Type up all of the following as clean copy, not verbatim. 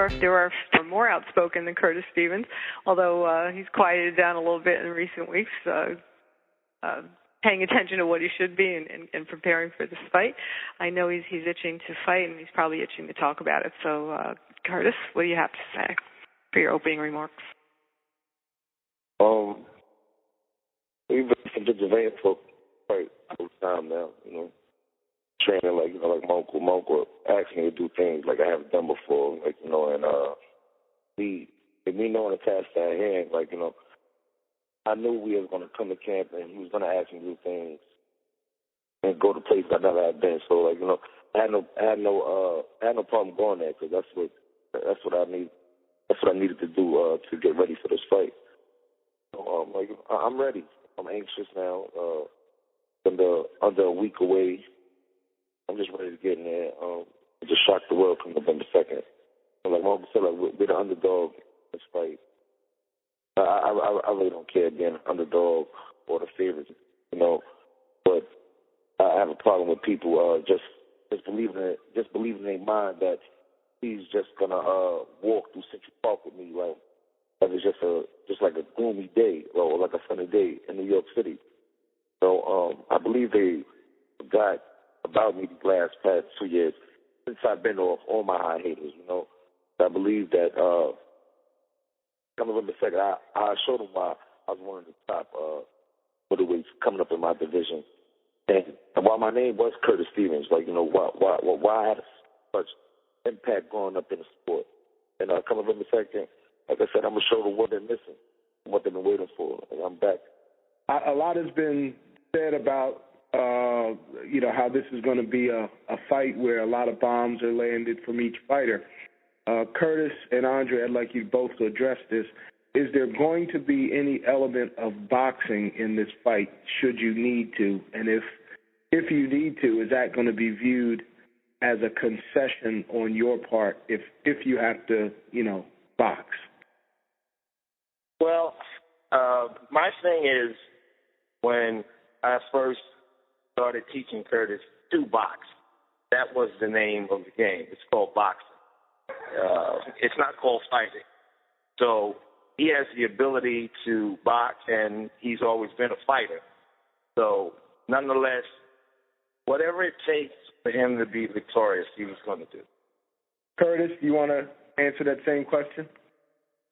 sure if there are more outspoken than Curtis Stevens, although he's quieted down a little bit in recent weeks, paying attention to what he should be and preparing for this fight. I know he's itching to fight, and he's probably itching to talk about it. So, Curtis, what do you have to say for your opening remarks? We've been to Japan for quite some time now, training like my uncle asked me to do things like I haven't done before, and me knowing the task at hand, I knew we was going to come to camp and he was going to ask me to do things and go to places I never had been. So I had no problem going there because that's what I need. That's what I needed to do to get ready for this fight. So, I'm ready. I'm anxious now. Under a week away. I'm just ready to get in there. Just shock the world from November 2nd. Like Mom said, we're the underdog in this fight. I really don't care being an underdog or the favorite, But I have a problem with people just believing in their mind that he's just gonna walk through Central Park with me, like it's just like a gloomy day or like a sunny day in New York City. So I believe they forgot about me the past 2 years since I've been off all my high haters, I believe that coming up in the second, I showed them why I was one of the top middleweights coming up in my division. And while my name was Curtis Stevens, why I had such impact going up in the sport. And coming up in the second, like I said, I'm going to show them what they're missing, what they've been waiting for, and I'm back. A lot has been said about how this is going to be a fight where a lot of bombs are landed from each fighter. Curtis and Andre, I'd like you both to address this. Is there going to be any element of boxing in this fight should you need to? And if you need to, is that going to be viewed as a concession on your part if you have to, box? Well, my thing is when I first started teaching Curtis to box, that was the name of the game. It's called boxing. It's not called fighting. So he has the ability to box, and he's always been a fighter. So nonetheless, whatever it takes for him to be victorious, he was going to do. Curtis, you want to answer that same question?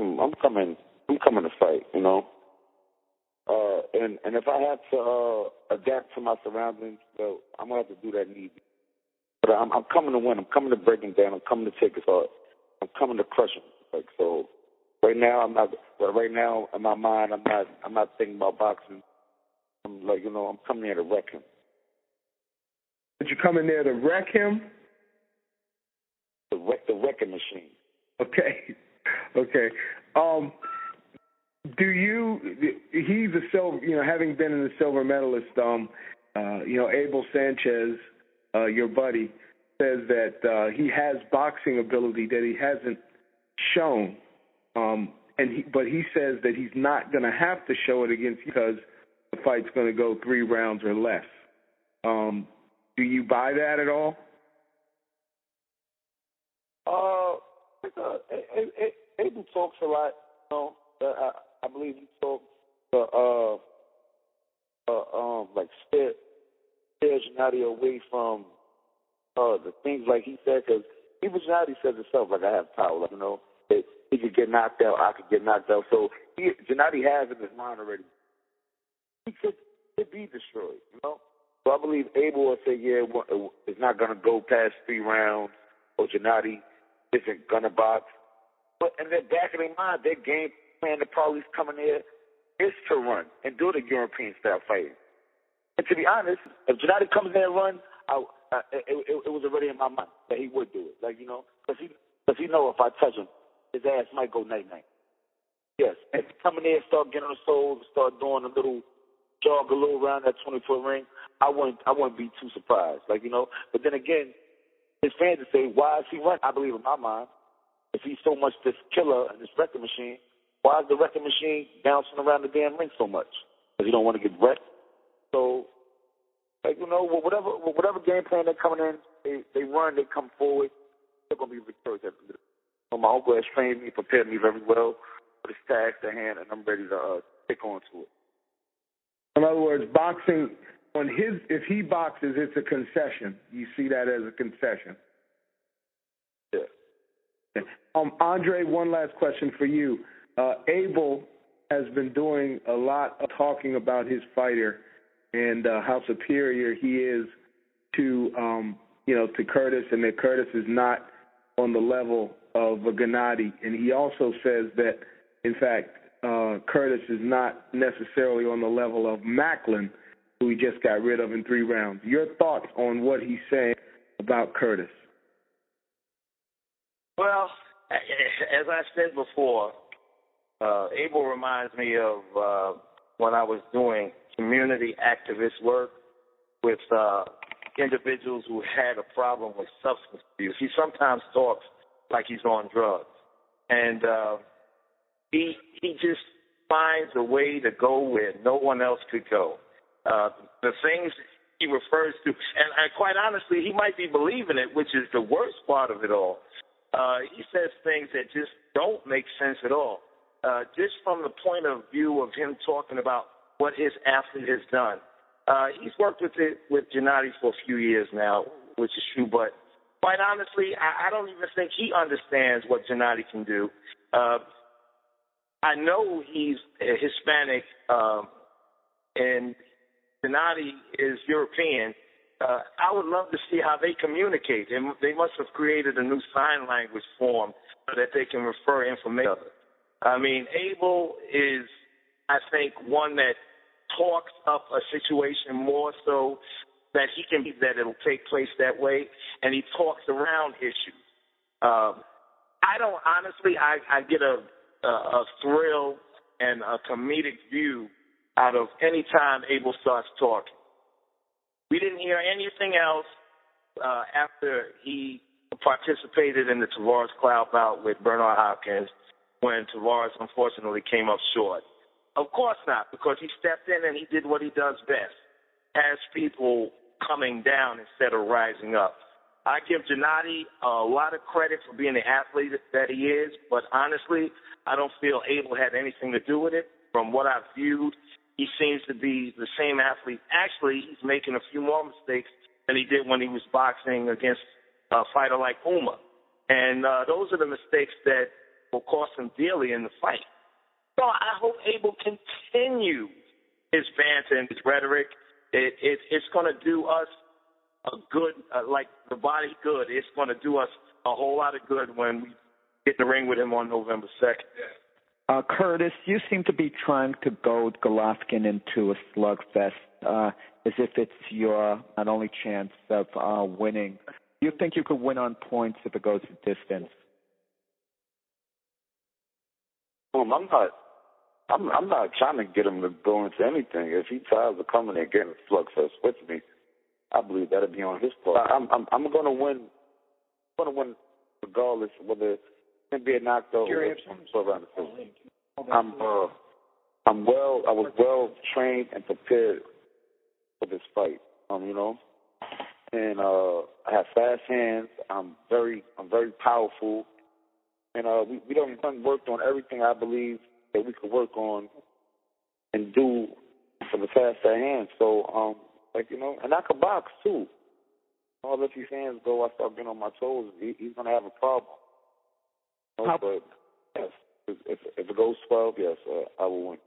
I'm coming to fight, And if I have to adapt to my surroundings, well, I'm going to have to do that need. But I'm coming to win. I'm coming to break him down. I'm coming to take his heart. I'm coming to crush him. So right now I'm not. But right now in my mind I'm not thinking about boxing. I'm I'm coming here to wreck him. Did you come in there to wreck him? To wreck the wrecking machine. Okay. He's a silver, having been in the silver medalist, Abel Sanchez, your buddy, says that he has boxing ability that he hasn't shown, but he says that he's not going to have to show it against you because the fight's going to go 3 rounds or less. Do you buy that at all? Abel talks a lot, I believe he talks steer Gennady away from the things like he said, because even Gennady says himself, I have power, that he could get knocked out, I could get knocked out. So Gennady has in his mind already, he could be destroyed, So I believe Abel will say, it's not going to go past 3 rounds, or Gennady isn't going to box. But in the back of their mind, their game plan, the probably coming there, is to run and do the European-style fighting. And to be honest, if Gennady comes there and runs, it was already in my mind that he would do it. Because he know if I touch him, his ass might go night-night. Yes, if he come in there and start getting on the soul, start doing a little jog a little around that 20-foot ring, I wouldn't be too surprised. But then again, his fans would say, why is he running? I believe in my mind, if he's so much this killer and this wrecking machine, why is the wrecking machine bouncing around the damn ring so much? Because he don't want to get wrecked. So, whatever game plan they're coming in, they run, they come forward, they're going to be victorious. My uncle has trained me, prepared me very well for this task at hand, and I'm ready to take on to it. In other words, boxing, if he boxes, it's a concession. You see that as a concession. Yeah. Andre, one last question for you. Abel has been doing a lot of talking about his fighter and how superior he is to Curtis, and that Curtis is not on the level of Gennady. And he also says that, in fact, Curtis is not necessarily on the level of Macklin, who he just got rid of in 3 rounds. Your thoughts on what he's saying about Curtis? Well, as I said before, Abel reminds me of when I was doing community activist work with individuals who had a problem with substance abuse. He sometimes talks like he's on drugs. And he just finds a way to go where no one else could go. The things he refers to, and quite honestly, he might be believing it, which is the worst part of it all. He says things that just don't make sense at all. Just from the point of view of him talking about what his athlete has done. He's worked with Gennady for a few years now, which is true, but quite honestly, I don't even think he understands what Gennady can do. I know he's Hispanic, and Gennady is European. I would love to see how they communicate. They must have created a new sign language form so that they can refer information. I mean, Abel is, I think, one that talks up a situation more so that he can be that it'll take place that way, and he talks around issues. I don't honestly. I get a thrill and a comedic view out of any time Abel starts talking. We didn't hear anything else after he participated in the Tavares Cloud bout with Bernard Hopkins when Tavares unfortunately came up short. Of course not, because he stepped in and he did what he does best, has people coming down instead of rising up. I give Gennady a lot of credit for being the athlete that he is, but honestly, I don't feel Abel had anything to do with it. From what I've viewed, he seems to be the same athlete. Actually, he's making a few more mistakes than he did when he was boxing against a fighter like Uma. And those are the mistakes that will cost him dearly in the fight. So I hope Abel continues his banter and his rhetoric. It's going to do us a good, like the body good. It's going to do us a whole lot of good when we get in the ring with him on November 2nd. Curtis, you seem to be trying to goad Golovkin into a slugfest as if it's your not only chance of winning. Do you think you could win on points if it goes the distance? I'm not trying to get him to go into anything. If he tries to come in and get in a slugfest with me, I believe that'll be on his part. I'm going to win. I'm going to win regardless whether it can be a knockout or around the decision. I was well trained and prepared for this fight. And I have fast hands. I'm very powerful, and we done worked on everything I believe that we could work on and do for the fast hand. So, and I could box too. I'll let these hands go. I start getting on my toes. He's gonna have a problem. But yes, if it goes 12, yes, I will win.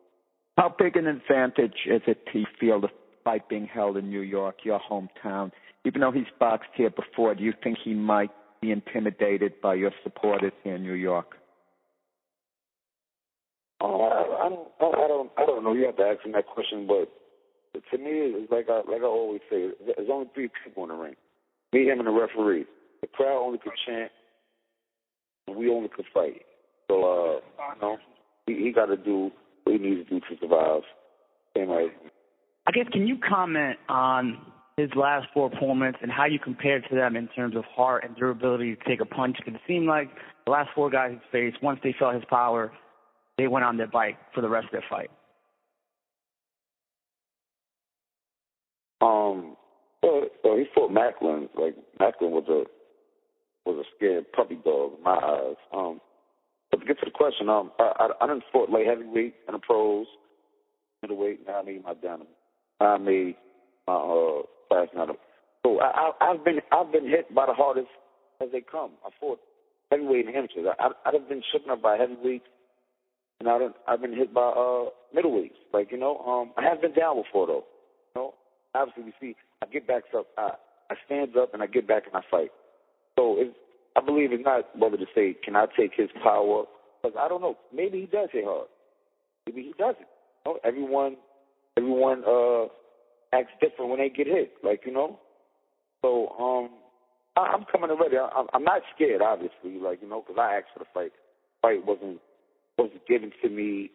How big an advantage is it to feel the fight being held in New York, your hometown? Even though he's boxed here before, do you think he might be intimidated by your supporters here in New York? I don't know. You have to ask him that question, but to me, it's like I always say, there's only 3 people in the ring: me, him, and the referee. The crowd only could chant, and we only could fight. So, he got to do what he needs to do to survive. Same way. I guess, can you comment on his last 4 opponents and how you compared to them in terms of heart and durability to take a punch? Because it seemed like the last 4 guys he faced, once they felt his power, they went on their bike for the rest of their fight. Well, he fought Macklin. Like, Macklin was was a scared puppy dog in my eyes. But to get to the question, I done fought light heavyweight in the pros, middleweight. Now I made my down. I made my class now. So I've been hit by the hardest as they come. I fought heavyweight and amateurs. I've been shaken up by heavyweights, and I've been hit by middleweights. Like, you know, I have been down before though. You know, obviously we see I get back up, I stand up and I get back and I fight. So I believe it's not whether to say can I take his power, because I don't know. Maybe he does hit hard. Maybe he doesn't. You know, everyone acts different when they get hit. Like, you know. So I'm coming ready. I'm not scared, obviously. Like, you know, because I asked for the fight. Fight wasn't given to me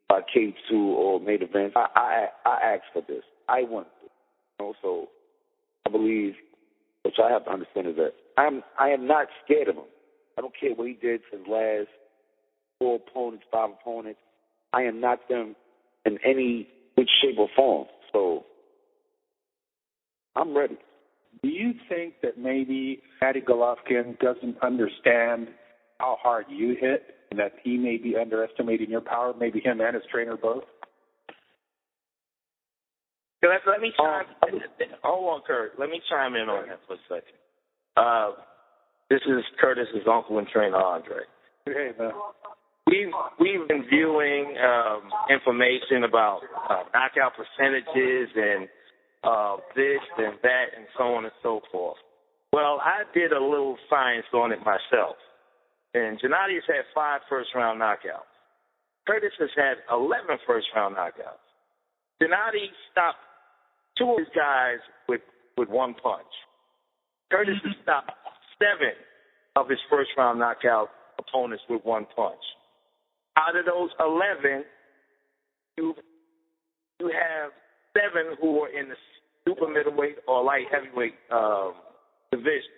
by K2 or main events. I asked for this. I wanted it. You know, so I believe, which I have to understand, is that I am not scared of him. I don't care what he did to his last 4 opponents, 5 opponents. I am not them in any which shape or form. So I'm ready. Do you think that maybe Gennady Golovkin doesn't understand how hard you hit and that he may be underestimating your power, maybe him and his trainer both? Let me chime hold on, Kurt. Let me chime in on that for a second. This is Curtis's uncle and trainer, Andre. Hey, man. We've been viewing information about knockout percentages and this and that and so on and so forth. Well, I did a little science on it myself. And Gennady has had 5 first-round knockouts. Curtis has had 11 first-round knockouts. Gennady stopped 2 of his guys with 1 punch. Curtis has stopped 7 of his first-round knockout opponents with 1 punch. Out of those 11, you have 7 who are in the super middleweight or light heavyweight division.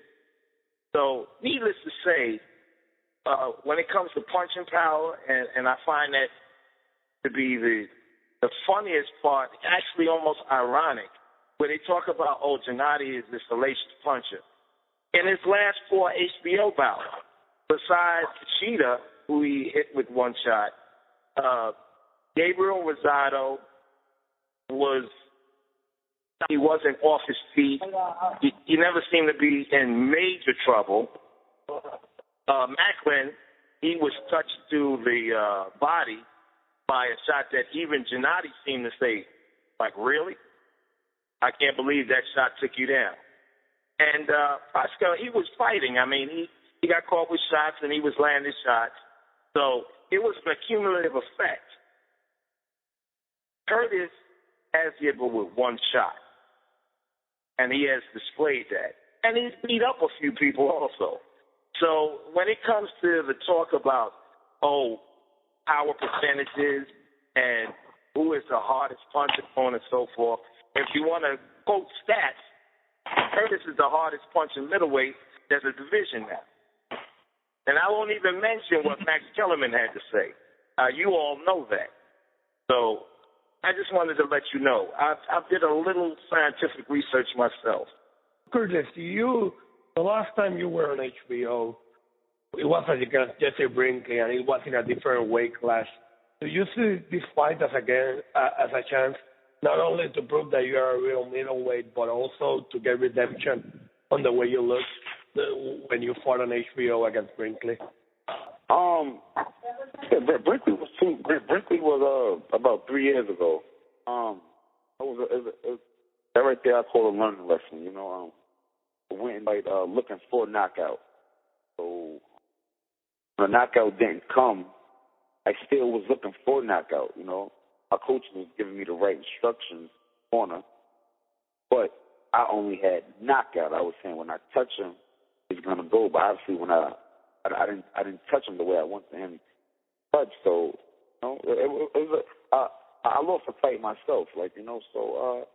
So, needless to say, when it comes to punching power, and I find that to be the funniest part, actually almost ironic, where they talk about, Gennady is this hellacious puncher. In his last 4 HBO bouts, besides Cheetah, who he hit with 1 shot, Gabriel Rosado he wasn't off his feet. He never seemed to be in major trouble. Macklin, he was touched to the body by a shot that even Gennady seemed to say, like, really? I can't believe that shot took you down. And Pascal, he was fighting. I mean, he got caught with shots and he was landing shots. So it was an accumulative effect. Curtis has hit with 1 shot, and he has displayed that. And he's beat up a few people also. So when it comes to the talk about, power percentages and who is the hardest puncher, so on and so forth, if you want to quote stats, Curtis is the hardest puncher middleweight. There's a division now. And I won't even mention what Max Kellerman had to say. You all know that. So I just wanted to let you know. I did a little scientific research myself. Curtis, the last time you were on HBO, it was against Jesse Brinkley, and it was in a different weight class. Do you see this fight as a chance, not only to prove that you are a real middleweight, but also to get redemption on the way you looked when you fought on HBO against Brinkley? Brinkley was about 3 years ago. That right there I call a learning lesson. You know, I went and looking for a knockout. So when a knockout didn't come, I still was looking for a knockout. You know, my coach was giving me the right instructions, corner, but I only had knockout. I was saying when I touch him, he's gonna go. But obviously when I didn't touch him the way I wanted him to touch. So I lost the fight myself. Like, you know, so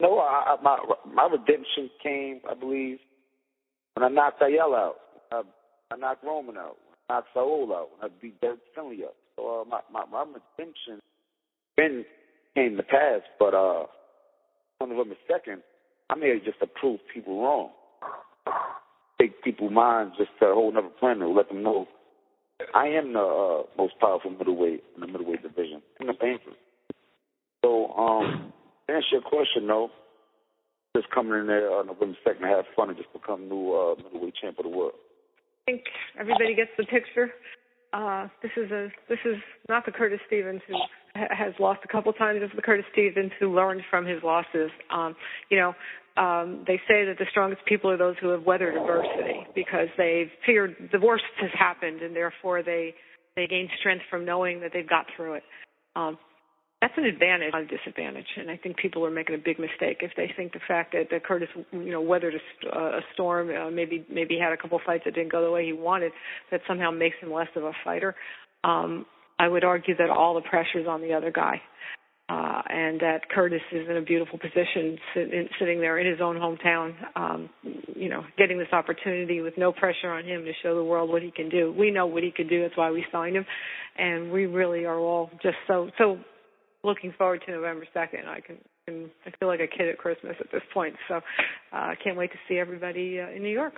my redemption came, I believe, when I knocked Ayala out. I knocked Roman out. I knocked Saul out. I beat Derek Finley up. So my redemption came to pass, but one of them is second. I'm here just to prove people wrong. Take people's minds just to a whole other planet. Let them know I am the most powerful middleweight in the middleweight division in the bantam. So, to answer your question, though, just coming in there November 2nd to have fun and just become new middleweight champ of the world. I think everybody gets the picture. This is not the Curtis Stevens who has lost a couple times. It's the Curtis Stevens who learned from his losses. They say that the strongest people are those who have weathered adversity because they've figured the worst has happened and therefore they gain strength from knowing that they've got through it. That's an advantage, not a disadvantage, and I think people are making a big mistake if they think the fact that Curtis, weathered a storm, maybe had a couple fights that didn't go the way he wanted, that somehow makes him less of a fighter. I would argue that all the pressure's on the other guy, and that Curtis is in a beautiful position sitting there in his own hometown, getting this opportunity with no pressure on him to show the world what he can do. We know what he could do. That's why we signed him, and we really are all just so looking forward to November 2nd. I feel like a kid at Christmas at this point, so I can't wait to see everybody in New York.